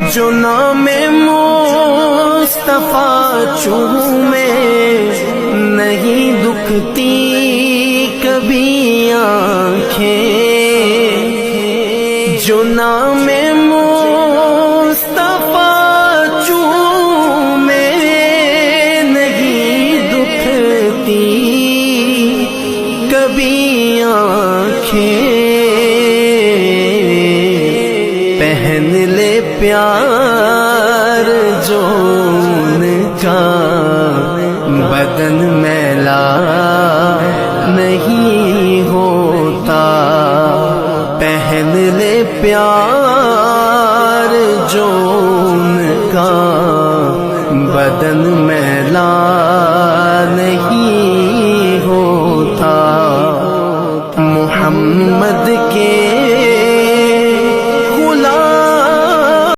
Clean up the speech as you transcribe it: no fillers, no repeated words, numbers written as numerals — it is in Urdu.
جو نام مصطفیٰ چومے نہیں دکھتی کبھی آنکھیں، جو نام مصطفیٰ چومے نہیں دکھتی کبھی آنکھیں، پہن لے پیار جو ان کا بدن میلا نہیں ہوتا، پہن لے پیار جو ان کا بدن